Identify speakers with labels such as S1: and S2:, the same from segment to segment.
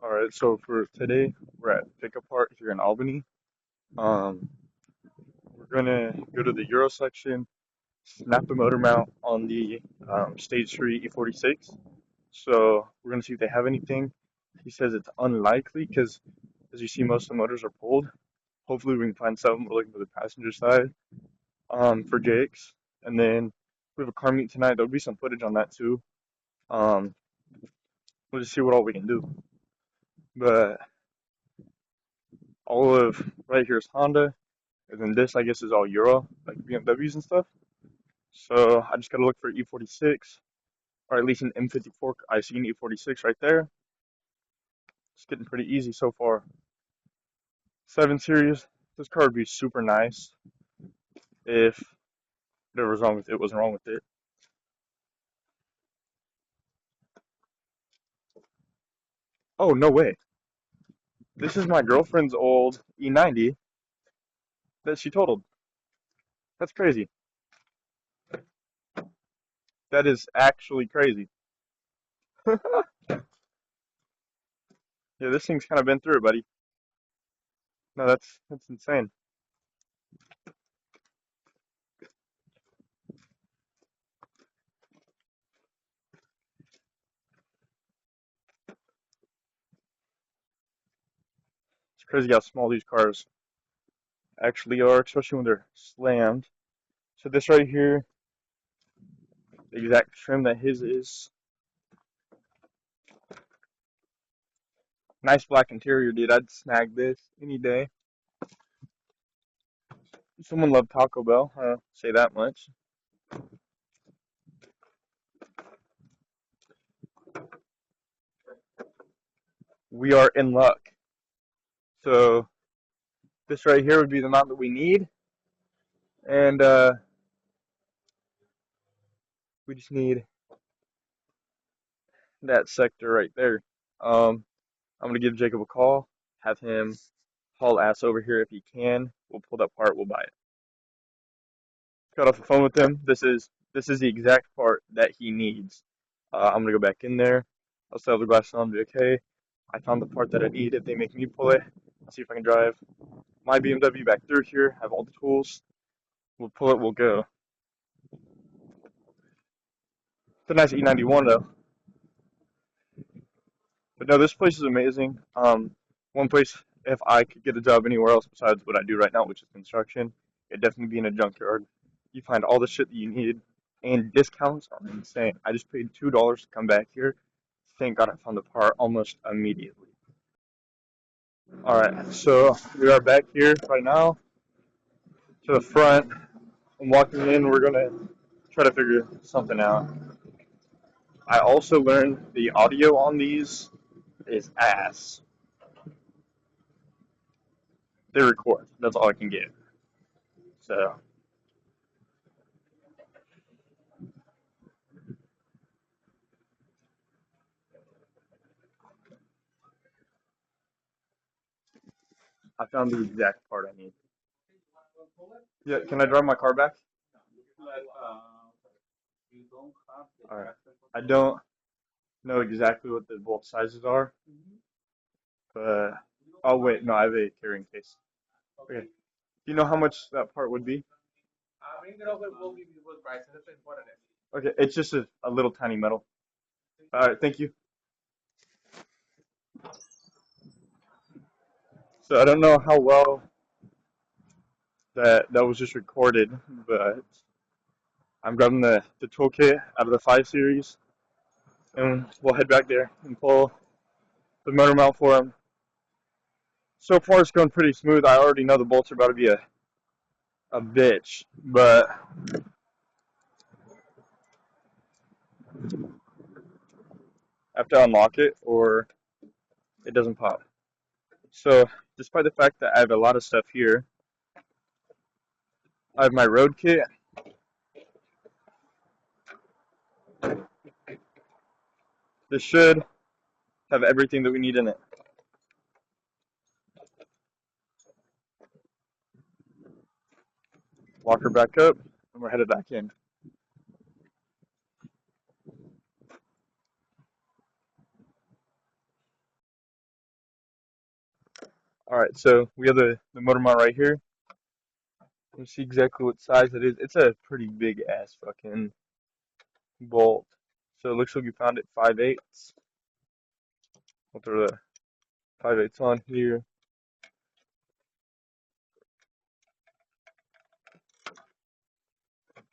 S1: All right, so for today, we're at Pickup Park here in Albany. Um, we're gonna go to the Euro section, snap the motor mount on the Stage 3 e46. So we're gonna see if they have anything. He says it's unlikely because, as you see, most of the motors are pulled. Hopefully, we can find something. We're looking for the passenger side for Jake's, and then we have a car meet tonight. There'll be some footage on that too. Um, we'll just see what all we can do. But all of right here is Honda. And then this, I guess, is all Euro, like BMWs and stuff. So I just gotta look for E46, or at least an M54. I see an E46 right there. It's getting pretty easy so far. 7 Series. This car would be super nice if whatever was wrong with it wasn't wrong with it. Oh, no way. This is my girlfriend's old E90 that she totaled. That's crazy. That is actually crazy. Yeah, this thing's kind of been through it, buddy. No, that's insane. It's crazy how small these cars actually are, especially when they're slammed. So this right here, the exact trim that his is. Nice black interior, dude. I'd snag this any day. Someone loved Taco Bell. Say that much. We are in luck. So this right here would be the amount that we need, and we just need that sector right there. I'm gonna give Jacob a call, have him haul ass over here if he can. We'll pull that part. We'll buy it. Got off the phone with him. This is the exact part that he needs. I'm gonna go back in there. I'll sell the glass on. Be okay. I found the part that I need. If they make me pull it, I'll see if I can drive my BMW back through here. Have all the tools. We'll pull it. We'll go. It's a nice E91 though. But no, this place is amazing. One place, if I could get a job anywhere else besides what I do right now, which is construction, it'd definitely be in a junkyard. You find all the shit that you need, and discounts are insane. I just paid $2 to come back here. Thank God I found the part almost immediately. All right, so we are back here right now to the front. I'm walking in. We're gonna try to figure something out. I also learned the audio on these is ass. They record. That's all I can get. So I found the exact part I need. Yeah, can I drive my car back? All right. I don't know exactly what the bolt sizes are, but oh wait, no, I have a carrying case. Okay. Do you know how much that part would be? Okay, it's just a little tiny metal. All right, thank you. So I don't know how well that was just recorded, but I'm grabbing the toolkit out of the 5 series, and we'll head back there and pull the motor mount for him. So far, it's going pretty smooth. I already know the bolts are about to be a bitch, but I have to unlock it or it doesn't pop. So, despite the fact that I have a lot of stuff here, I have my road kit. This should have everything that we need in it. Lock her back up, and we're headed back in. Alright, so we have the motor mount right here. Let's see exactly what size it is. It's a pretty big ass fucking bolt. So it looks like you found it 5/8. We'll throw the 5/8 on here.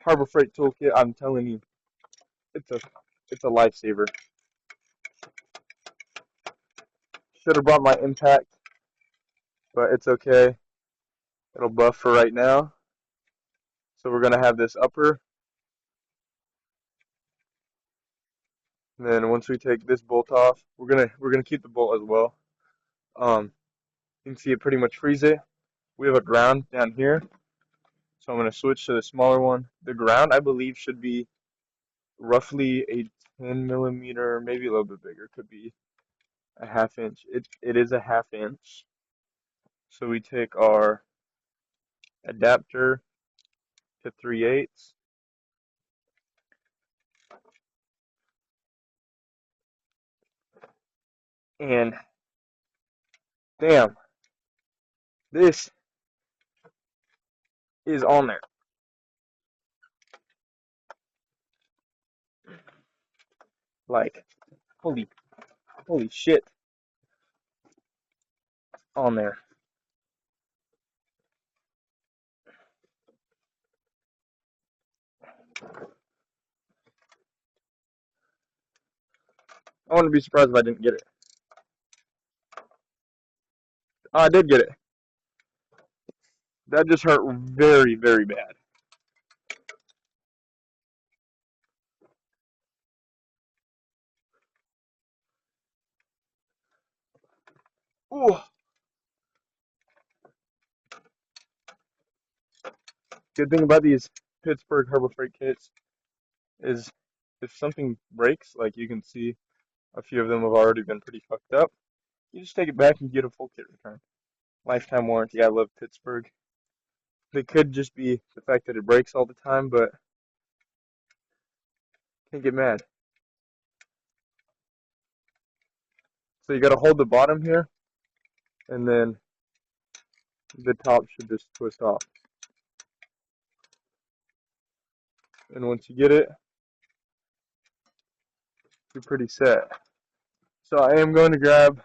S1: Harbor Freight toolkit, I'm telling you, it's a it's a lifesaver. Should have brought my impact, but it's okay. It'll buff for right now. So we're gonna have this upper. And then once we take this bolt off, we're gonna keep the bolt as well. You can see it pretty much frees it. We have a ground down here, so I'm gonna switch to the smaller one. The ground I believe should be roughly a 10 millimeter, maybe a little bit bigger. Could be a half inch. It is a half inch. So we take our adapter to 3/8, and damn, this is on there. Like, holy, holy shit, on there. I wouldn't be surprised if I didn't get it. Oh, I did get it. That just hurt very, very bad. Ooh. Good thing about these Pittsburgh Harbor Freight kits is if something breaks, like you can see a few of them have already been pretty fucked up, you just take it back and get a full kit return. Lifetime warranty. I love Pittsburgh. It could just be the fact that it breaks all the time, but can't get mad. So you gotta hold the bottom here, and then the top should just twist off. And once you get it, you're pretty set. So I am going to grab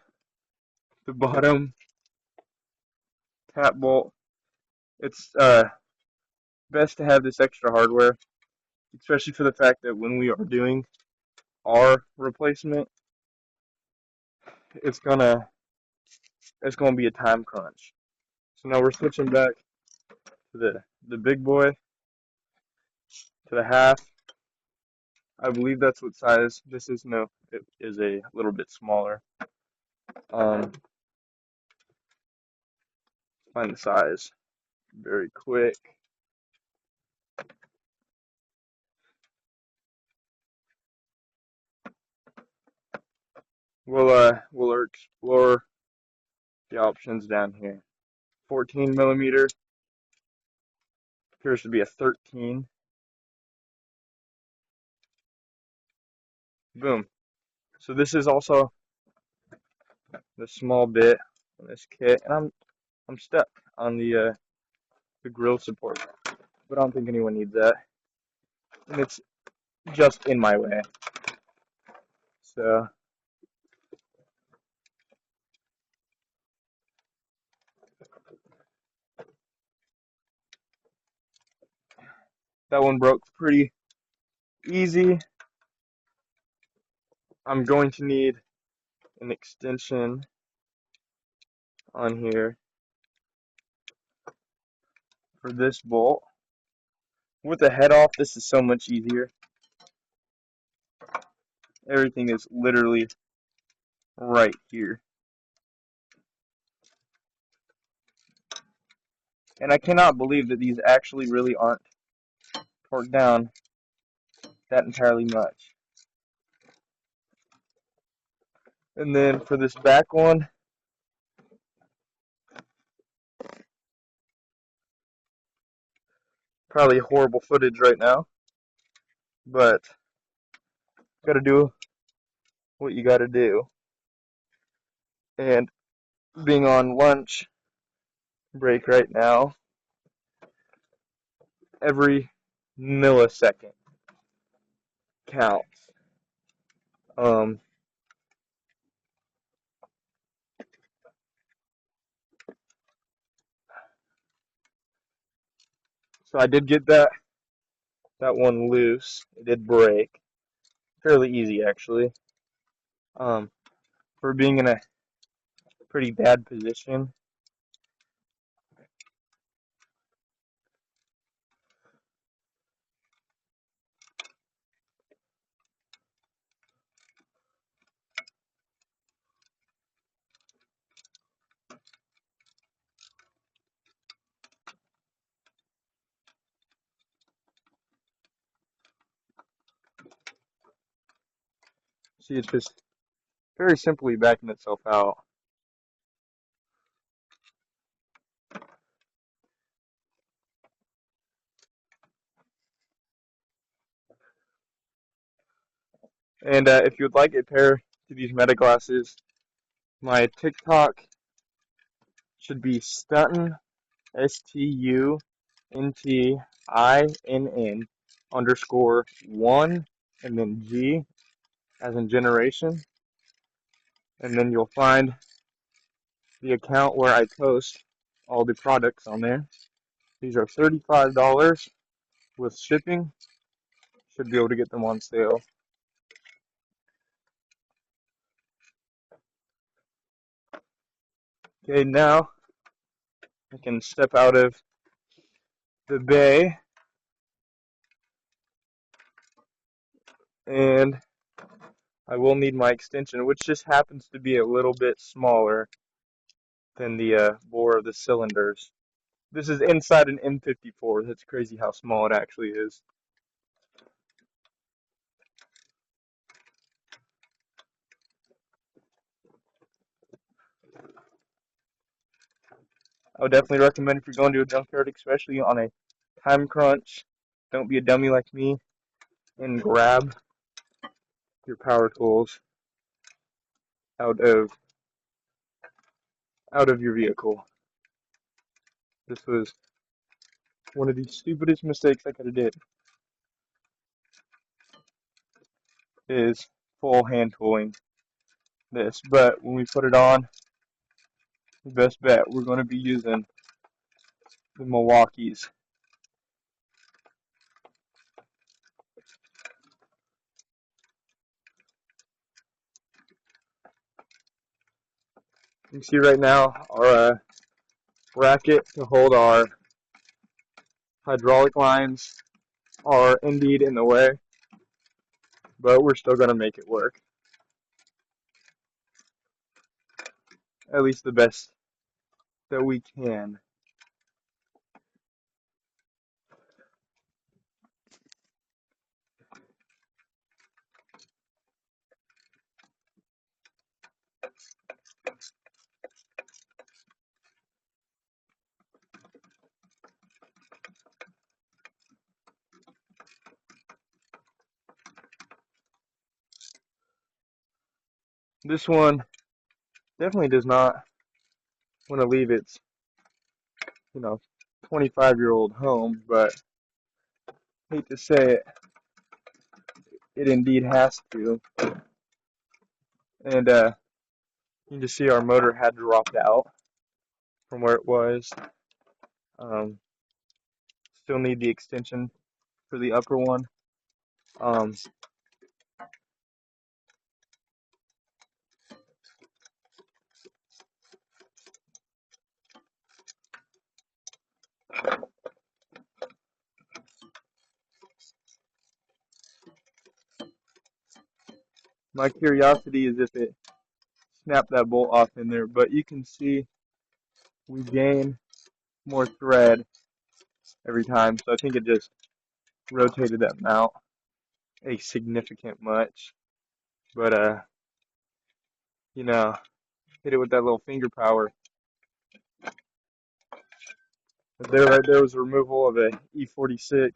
S1: the bottom tap bolt. It's best to have this extra hardware, especially for the fact that when we are doing our replacement, it's gonna it's gonna be a time crunch. So now we're switching back to the big boy, to the half. I believe that's what size this is. No, it is a little bit smaller. Um, find the size very quick. We'll explore the options down here. 14 millimeter appears to be a 13. Boom. So this is also the small bit on this kit, and I'm stuck on the grill support, but I don't think anyone needs that, and it's just in my way. So that one broke pretty easy. I'm going to need an extension on here for this bolt. With the head off, this is so much easier. Everything is literally right here. And I cannot believe that these actually really aren't torqued down that entirely much. And then for this back one, probably horrible footage right now, but gotta do what you gotta do. And being on lunch break right now, every millisecond counts. Um, so I did get that one loose. It did break, fairly easy actually. Um, for being in a pretty bad position. See, it's just very simply backing itself out. And if you would like a pair to these meta glasses, my TikTok should be stuntin STUNTINN _1 and then G as in generation. And then you'll find the account where I post all the products on there. These are $35 with shipping. Should be able to get them on sale. Okay, now I can step out of the bay and I will need my extension, which just happens to be a little bit smaller than the bore of the cylinders. This is inside an M54. That's crazy how small it actually is. I would definitely recommend if you're going to a junkyard, especially on a time crunch, don't be a dummy like me and grab your power tools out of your vehicle. This was one of the stupidest mistakes I could have did. Is full hand tooling this, but when we put it on, the best bet we're going to be using the Milwaukee's. You can see right now our bracket to hold our hydraulic lines are indeed in the way, but we're still going to make it work. At least the best that we can. This one definitely does not want to leave its, 25-year-old home, but hate to say it, it indeed has to. And you can just see our motor had dropped out from where it was. Um, Still need the extension for the upper one. Um, my curiosity is if it snapped that bolt off in there, but you can see we gain more thread every time, so I think it just rotated that mount a significant much. But you know, hit it with that little finger power. There, right there was a removal of a e46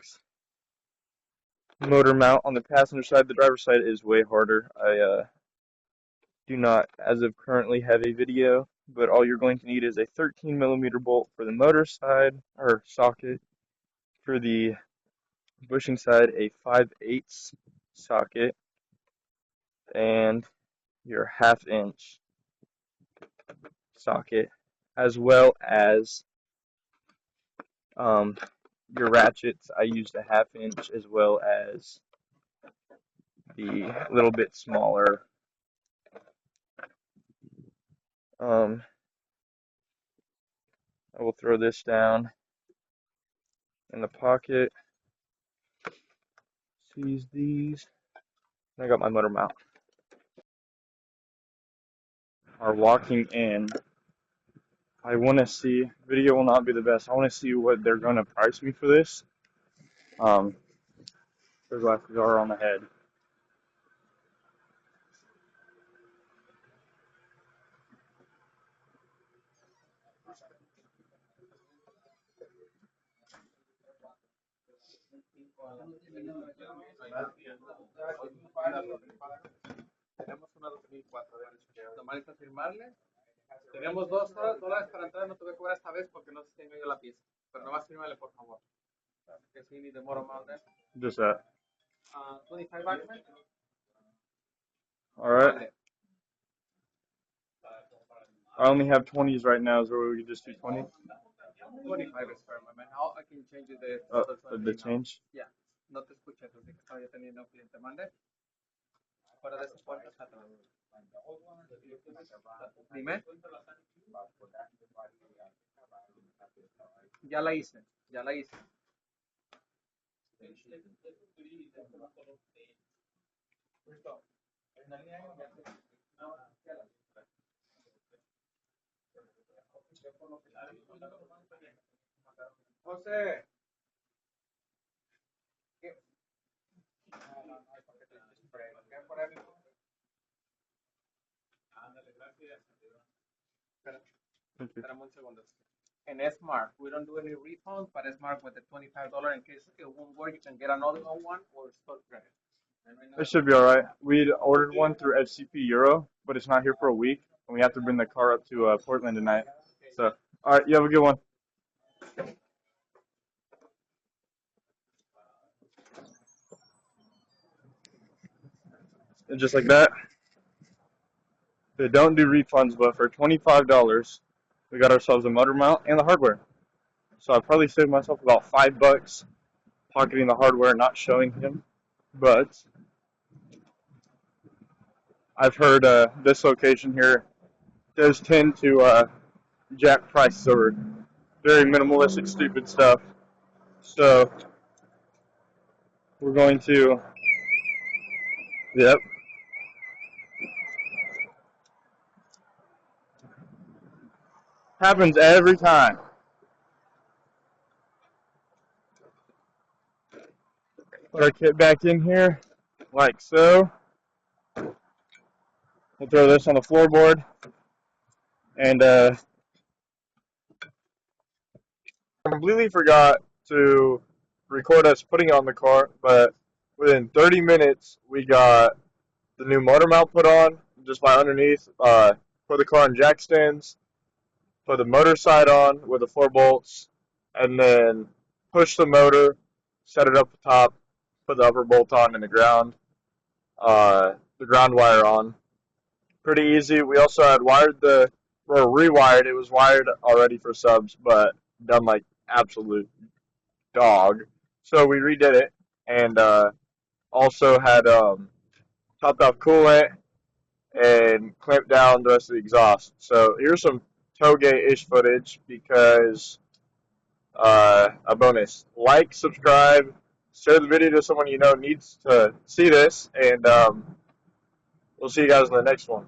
S1: motor mount on the passenger side. The driver's side is way harder. do not, as of currently, have a video, but all you're going to need is a 13 millimeter bolt for the motor side, or socket. For the bushing side, a 5/8 socket, and your 1/2 inch socket, as well as um, your ratchets. I used a 1/2 inch, as well as the little bit smaller. I will throw this down in the pocket, seize these, and I got my motor mount. Are walking in. I want to see, video will not be the best. I want to see what they're going to price me for this. Um, their glasses are on the head.
S2: Tenemos una 2004, de hecho. Nomás necesitas firmarle. Tenemos $2 para entrar, no te voy a cobrar esta vez porque no sé si tengo yo la pieza. Pero nomás firmale, por favor. Que sí, ni demora más de.
S1: Just that.
S2: 25 bucks, man.
S1: All right. I only have 20s right now, so we could just do 20.
S2: 25 is fair, my man. I can change the
S1: The change?
S2: Yeah. No te escuché, entonces que estaba yo teniendo un cliente. Mande. Fuera de esa puerta está atrás. Dime. Ya la hice, ya la hice. José. Espérame un segundo. In Smart, we don't do any refunds, but Smart with the $25 in case it won't work, you can get another one or stock credit.
S1: It should be all right. We'd ordered one through FCP Euro, but it's not here for a week, and we have to bring the car up to Portland tonight. So, all right, you have a good one. And just like that, they don't do refunds, but for $25, we got ourselves a motor mount and the hardware. So I probably saved myself about $5 pocketing the hardware and not showing him. But I've heard this location here does tend to jack prices over very minimalistic, stupid stuff. So we're going to, yep. Happens every time. Put our kit back in here, like so. We'll throw this on the floorboard, and completely forgot to record us putting it on the car, but within 30 minutes we got the new motor mount put on just by underneath. Put the car on jack stands, put the motor side on with the 4 bolts, and then push the motor, set it up the top, put the upper bolt on and the ground wire on. Pretty easy. We also had rewired. It was wired already for subs, but done like absolute dog. So we redid it, and also had topped off coolant and clamped down the rest of the exhaust. So here's some tailgate-ish footage because a bonus. Like, subscribe, share the video to someone you know needs to see this, and we'll see you guys in the next one.